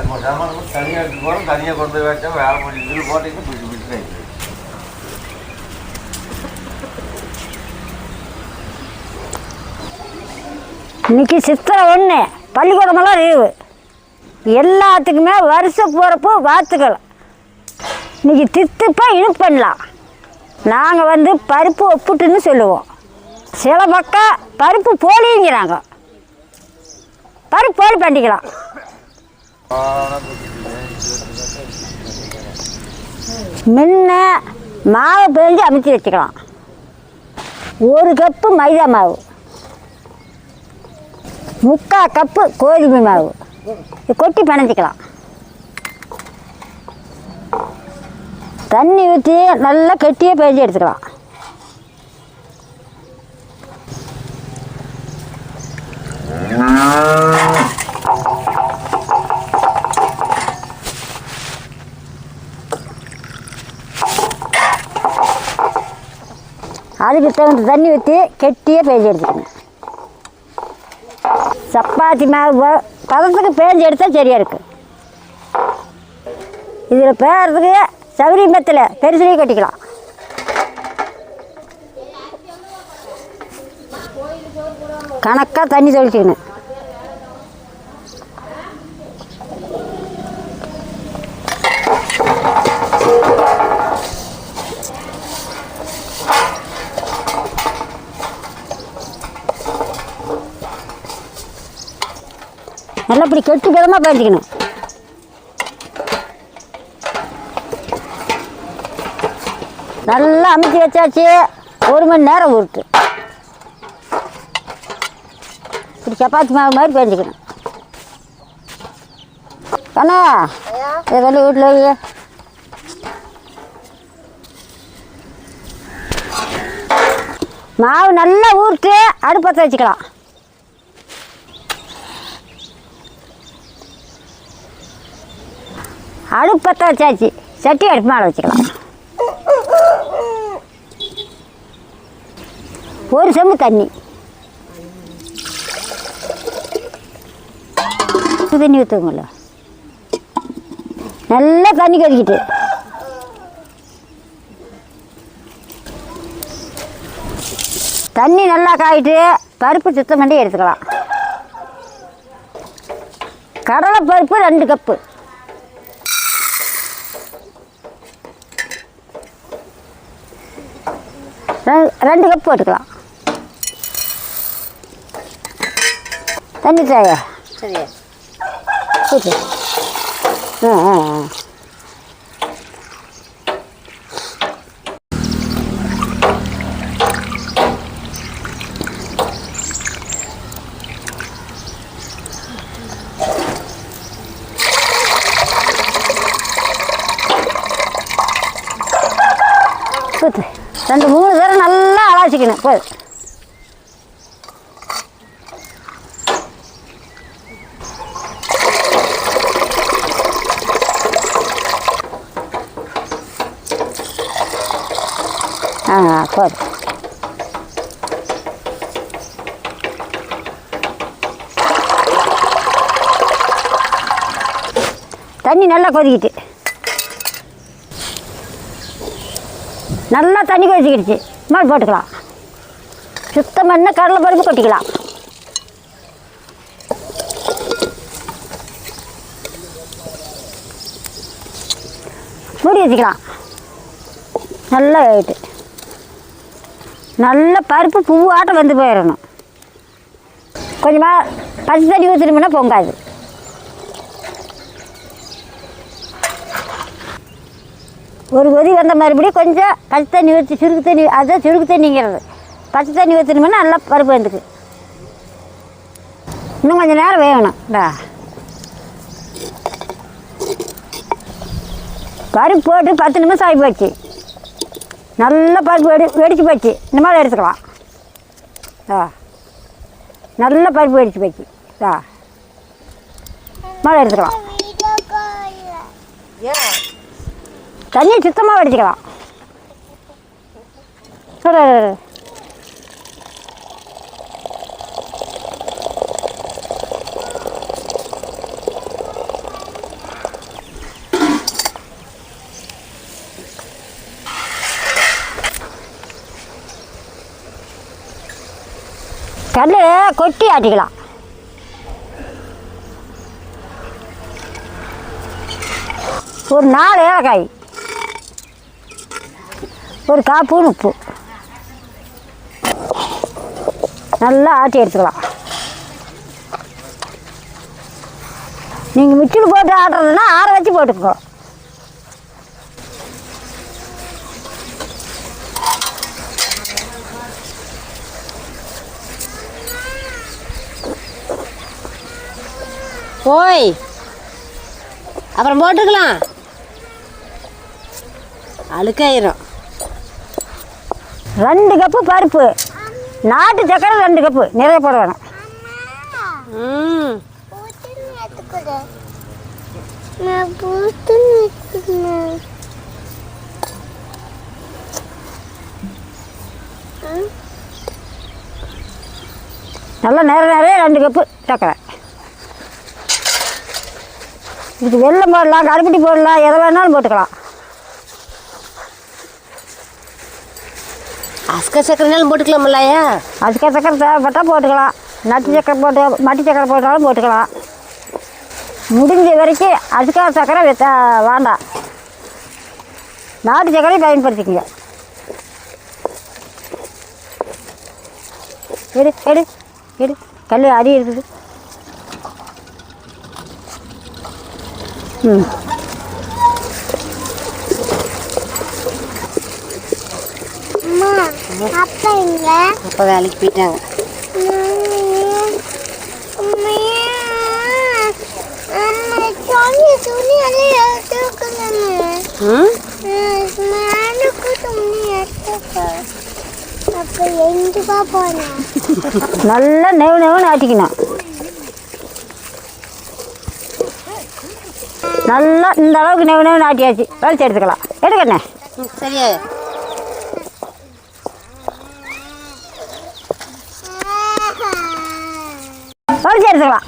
தனியாக எடுத்து போகிறோம், தனியாக கொண்டு போய் வச்சா வேலை முடியும். இதில் போட்டிங்கன்னா பிடிச்சி பிடிச்சி ஆகிடுது. இன்னைக்கு சித்திரை 1 பள்ளிக்கூடமெல்லாம் லீவு. எல்லாத்துக்குமே வருஷ போகிறப்போ வாழ்த்துக்கள். இன்னைக்கு தித்துப்பாக இனிப்பு பண்ணலாம். நாங்கள் பருப்பு ஒப்புட்டுன்னு சொல்லுவோம். சில பக்கம் பருப்பு போலிங்கிறாங்க. பருப்பு போலி பண்ணிக்கலாம். முன்ன மாவு பிழிஞ்சு அமைச்சி வச்சுக்கலாம். 1 கப்பு மைதா மாவு, 3/4 கப்பு கோதுமை மாவு கொட்டி பிணைஞ்சிக்கலாம். தண்ணி ஊற்றி நல்லா கெட்டியாக பிழிஞ்சு எடுத்துக்கலாம். அதுக்கு தகுந்த தண்ணி ஊற்றி கெட்டியாக பேஞ்சு எடுத்துக்கணும். சப்பாத்தி மாவு பதத்துக்கு பேஞ்சு எடுத்தால் சரியாக இருக்குது. இதில் பேரத்துக்கு சௌரியமத்தில் பெருசுலேயே கட்டிக்கலாம். கணக்காக தண்ணி தெளிச்சிக்கணும். நல்லா இப்படி கெட்டி பதமாக பேஞ்சிக்கணும். நல்லா அமைச்சி வச்சாச்சு. 1 மணி நேரம் ஊறுட்டு இப்படி சப்பாத்தி மாவு மாதிரி பேஞ்சிக்கணும். கண்ணா இதை வீட்டில் மாவு நல்லா ஊறுட்டு அடுப்பத்தை வச்சுக்கலாம். அடுப்பத்தை வச்சாச்சு. சட்டி அடுப்பு மேலே வச்சுக்கலாம். 1 செம்பு தண்ணி தண்ணி ஊற்றுங்கள. நல்லா தண்ணி கொதிக்கிட்டு தண்ணி நல்லா காயிட்டு பருப்பு சுத்தம் பண்ணி எடுத்துக்கலாம். கடலை பருப்பு 2 கப்பு, ரெண்டு கப் போட்டுக்கலாம். தண்ணி தேவை சரியா ஊற்று. ஊற்று. 2-3 தடவை நல்லா அலாசிக்கணும். போதும். போதும். தண்ணி நல்லா கொதிக்கிட்டு நல்லா தண்ணி கொதிக்கிடுச்சு. மேலே போட்டுக்கலாம். சுத்தம் பண்ண கடலை பருப்பு கொட்டிக்கலாம். மூடி வச்சுக்கலாம். நல்லா வேகிட்டு நல்ல பருப்பு பூவாட்டம் வந்து போயிடணும். கொஞ்சமாக பச்சை தண்ணி ஊற்றினோம்னா பொங்காது. ஒரு கொதி வந்த மறுபடியும் கொஞ்சம் பச்சை தண்ணி ஊற்றி சுருக்கு தண்ணி, அதுதான் சுருக்கு தண்ணிங்கிறது. பச்சை தண்ணி ஊற்றினோம்னா நல்லா பருப்பு வந்துக்கு. இன்னும் கொஞ்சம் நேரம் வேகணும். பருப்பு போட்டு 10 நிமிஷம் ஆகி போச்சு. நல்லா பருப்பு வெடிச்சு போச்சு. இந்த மாதிரி எடுத்துக்கலாம். நல்லா பருப்பு வெடிச்சு போச்சு. மேலே எடுத்துக்கலாம். தண்ணி சுத்தமாக வடிச்சுக்கலாம். கல் கொட்டி ஆட்டிக்கலாம். ஒரு 4 ஏலக்காய், ஒரு 1/4 ஸ்பூன் உப்பு நல்லா ஆட்டி எடுத்துக்கலாம். நீங்கள் மிக்சியில் போட்டு ஆட்டுறதுன்னா ஆற வச்சு போட்டுக்கோ. போய் அப்புறம் போட்டுக்கலாம், அழுக்காயிரும். 2 கப்பு பருப்பு, நாட்டு சக்கரை 2 கப்பு நிறைய போட வேணும். நல்லா நிறைய 2 கப்பு சக்கரை. இதுக்கு வெல்லம் போடலாம், கருப்பட்டி போடலாம், எதை வேணாலும் போட்டுக்கலாம். அஸ்க சக்கரைனாலும் போட்டுக்கலாமில்லையா? அஸ்க சக்கரை தேவைப்பட்டால் போட்டுக்கலாம், நட்டு சக்கரை போட்டு மட்டி சக்கரை போட்டாலும் போட்டுக்கலாம். முடிஞ்ச வரைக்கும் அஸ்கா சக்கரை வேண்டாம், நாட்டு சக்கரை பயன்படுத்திக்கங்க. எடு எடு எடு, கல் அடி இருக்குது. ம், அப்போ வேலைக்கு போயிட்டாங்க. நல்லா நெவுன்னு ஆட்டிக்கணும். நல்லா இந்த அளவுக்கு நெவுன்னு ஆட்டியாச்சு, வலிச்சு எடுத்துக்கலாம். எடுக்கண்ணே. சரியா? வலிச்சு எடுத்துக்கலாம்.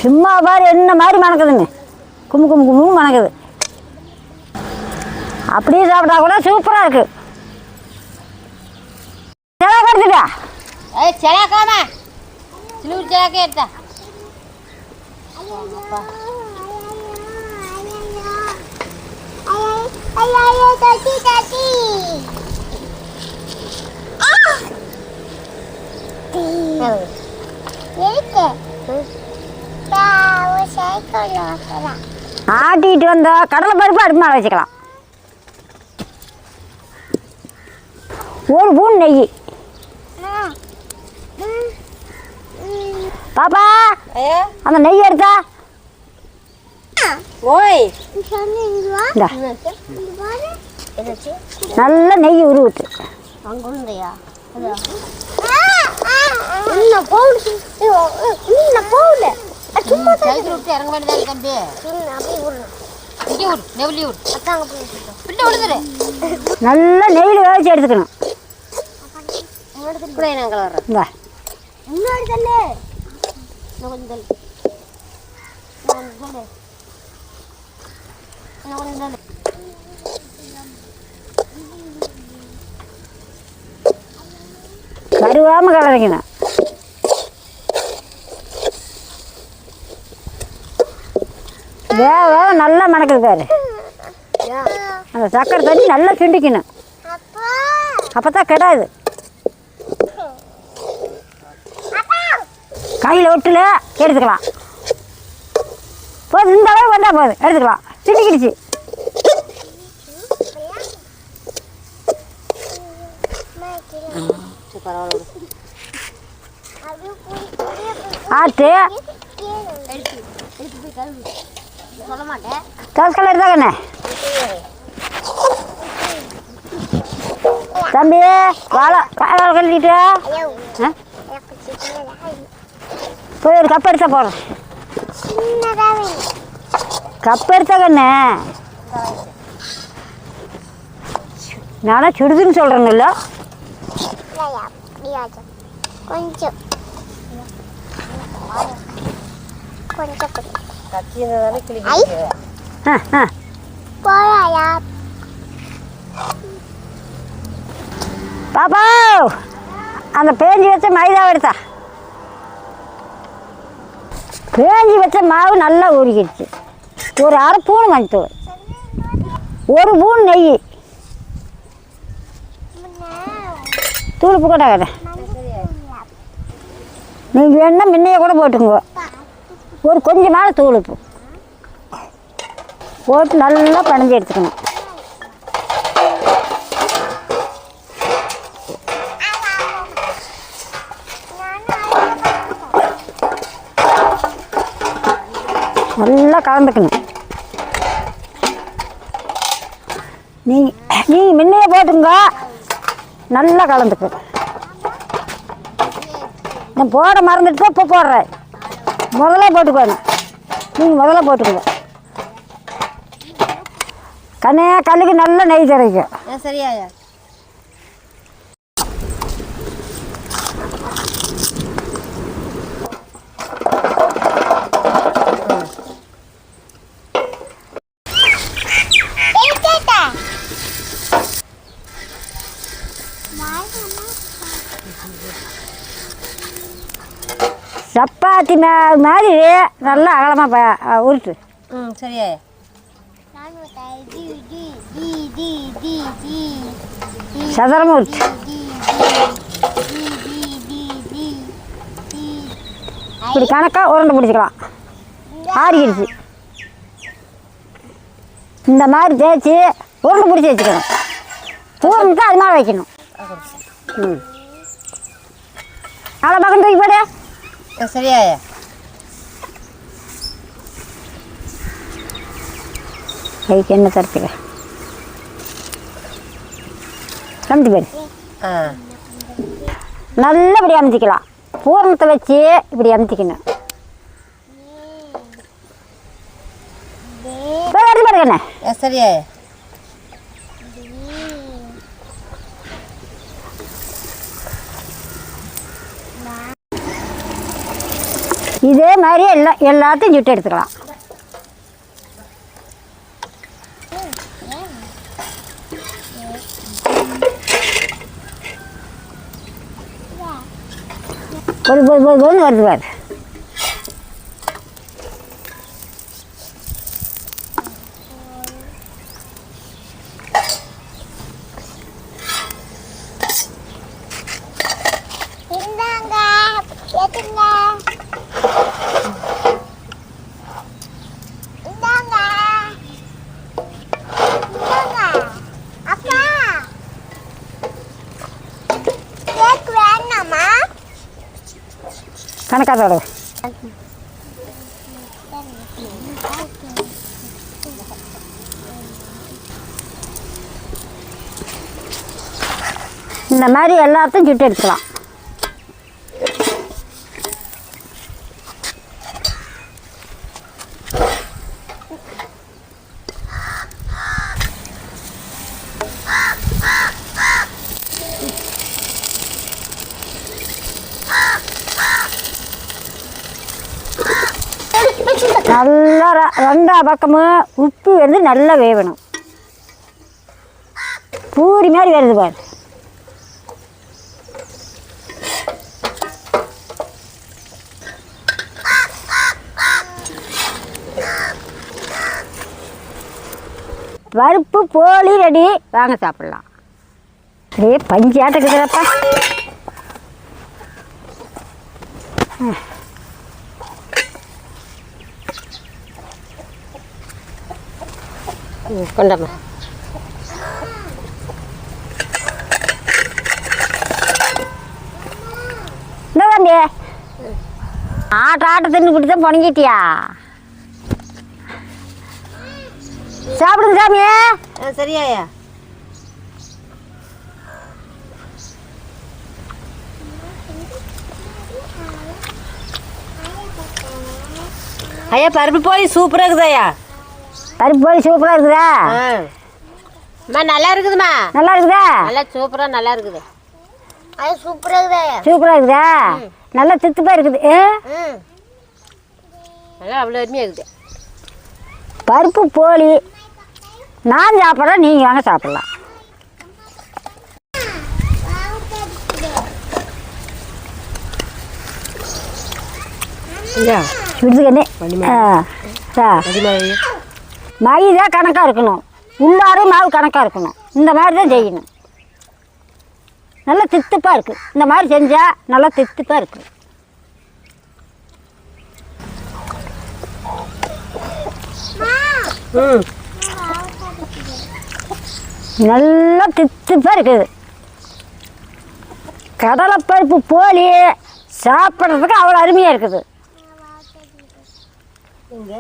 சும்மா பாரு என்ன மாதிரி மணக்குதுங்க, கும்பு கும்பு கும்புன்னு மணக்குது. அப்படியே சாப்பிட்டா கூட சூப்பராக இருக்கு. எடுத்துட்டா செலாக்காமா சிலூர் செலாக்கே எடுத்தா. ஆட்டிட்டு வந்தா கடலை பருப்பு அடுப்பு மேலே வச்சுக்கலாம். 1 ஸ்பூன் நெய். பாப்பா அந்த நெய் எடுத்தா. ஓய் நல்ல நெய் உருவிட்டு இறங்க வேண்டியதான் தம்பி. நல்ல நெய்யில் வேவிச்சு எடுத்துக்கணும். இந்த கருவாமல் கலரிக்கணும். வேக நல்லா மணக்குது பாரு. அந்த சக்கரை தண்ணி நல்லா சுண்டிக்கணும், அப்போ தான் கெடாது. கையில் ஒட்டுல எடுத்துக்கலாம். போதும், இந்த அளவு வந்தால் போதும், எடுத்துக்கலாம். சுண்டிக்கிடுச்சு. ஆட்டு தோசை எடுத்தாங்கண்ணே. தம்பி வாழை கட்டிட்டு போய் ஒரு கப் எடுத்தா போகிறேன். கப் எடுத்தாங்கண்ணே, நானா சுடுதுன்னு சொல்கிறேங்கல்ல. கொஞ்சம் கட்சி ஆ ஆ போயா பாப்பா அந்த பேஞ்சி வச்ச மைதாவை எடுத்தா. பேஞ்சி வச்ச மாவு நல்லா ஊறிக்கிடுச்சு. ஒரு அரை ஸ்பூன் மஞ்சத்தூள், ஒரு ஸ்பூன் நெய், தூளுப்பு கூட கேட்டேன். நீங்கள் வேணுன்னா முன்னையே கூட போட்டுங்க. ஒரு கொஞ்சமான தூளுப்பு போட்டு நல்லா பிணைஞ்சி எடுத்துக்கணும். நல்லா கலந்துக்கணும். நீங்கள் முன்னையே போட்டுங்க, நல்லா கலந்துக்கணும். நான் போட மறந்துட்டு இப்போ போடுறேன். முதல்ல போட்டுக்கணும். நீங்கள் முதல்ல போட்டுக்கணும். கண்ணையா கல்லுக்கு நல்லா நெய் கிடைக்கும். சரியாயா? சப்பாத்தி மாதிரி நல்லா அகலமாக உருட்டு. சரியாயா? சதுரமாக உருட்டு. இப்படி கணக்காக உருண்டை பிடிச்சிக்கலாம். ஆறிடுச்சு. இந்த மாதிரி தேய்ச்சி உருண்டை பிடிச்சி வச்சுக்கணும். பூரணுக்கு அது மாதிரி வைக்கணும். அவ்வளோ பக்கம் தூக்கி போடு. சரியாயா? கைக்கு என்ன தரத்துக்க சமைச்சு போடு. நல்லா இப்படி அமுத்திக்கலாம். பூரணத்தை வச்சு இப்படி அமுத்திக்கணும். எடுத்து பாருங்கண்ணே. சரியாயா? இதே மாதிரி எல்லாத்தையும் சுட்டு எடுத்துக்கலாம். ஒரு வருது பாரு. கணக்காதோட இந்த மாதிரி எல்லாத்தையும் சுட்டு எடுத்துக்கலாம். நல்லா ரெண்டா பக்கமும் உப்பு வந்து நல்லா வேகணும். பூரி மாதிரி வருது பாரு. பருப்பு போலி ரெடி. வாங்க சாப்பிடலாம். அப்படியே பஞ்சாட்டுக்குதுப்பா. கொண்டாமா. என்ன தம்பி ஆட்ட தின்னு குட்டி தான் பொணங்கிட்டியா? சாப்பிடுங்க சாமி. சரியாயா? ஐயா பருப்பு போய் சூப்பராக இருக்குதாயா? பருப்பு போய் சூப்பராக இருக்குதா? அம்மா நல்லா இருக்குதுமா. நல்லா இருக்குதா? நல்லா சூப்பராக நல்லா இருக்குது. அது சூப்பராக இருக்குதாயா? சூப்பராக இருக்குதா? நல்லா தித்துப்பா இருக்குது. நல்லா அவ்வளோ அருமையாக இருக்குது. பருப்பு போலி நான் சாப்பிட்றேன். நீங்கள் வாங்க சாப்பிட்லாம். விடுதுக்கண்ணே மைதா கணக்காக இருக்கணும், உள்ளாரே மாவு கணக்காக இருக்கணும். இந்த மாதிரி தான் செய்யணும். நல்லா தித்துப்பாக இருக்குது. இந்த மாதிரி செஞ்சால் நல்லா தித்துப்பாக இருக்குது. நல்லா தித்துப்பாக இருக்குது. கடலைப்பருப்பு போலி சாப்பிட்றதுக்கு அவ்வளோ அருமையாக இருக்குது.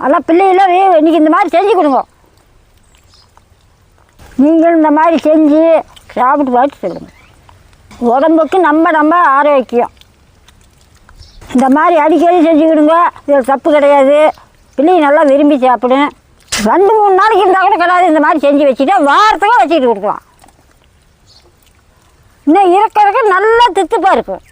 அதெல்லாம் பிள்ளைகளும் இன்றைக்கி இந்த மாதிரி செஞ்சு கொடுங்க. நீங்களும் இந்த மாதிரி செஞ்சு சாப்பிட்டு பார்த்து சொல்லுங்கள். உடம்புக்கு நம்ம ஆரோக்கியம். இந்த மாதிரி அடிக்கடி செஞ்சு கொடுங்க. இது தப்பு கிடையாது. பிள்ளைங்க நல்லா விரும்பி சாப்பிடும். 2-3 நாளைக்கு இருந்தால் கூட கிடையாது. இந்த மாதிரி செஞ்சு வச்சுட்டா வாரத்துக்கு வச்சுக்கிட்டு கொடுக்கலாம். இன்னும் இருக்க நல்லா தித்துப்பாக இருக்கும்.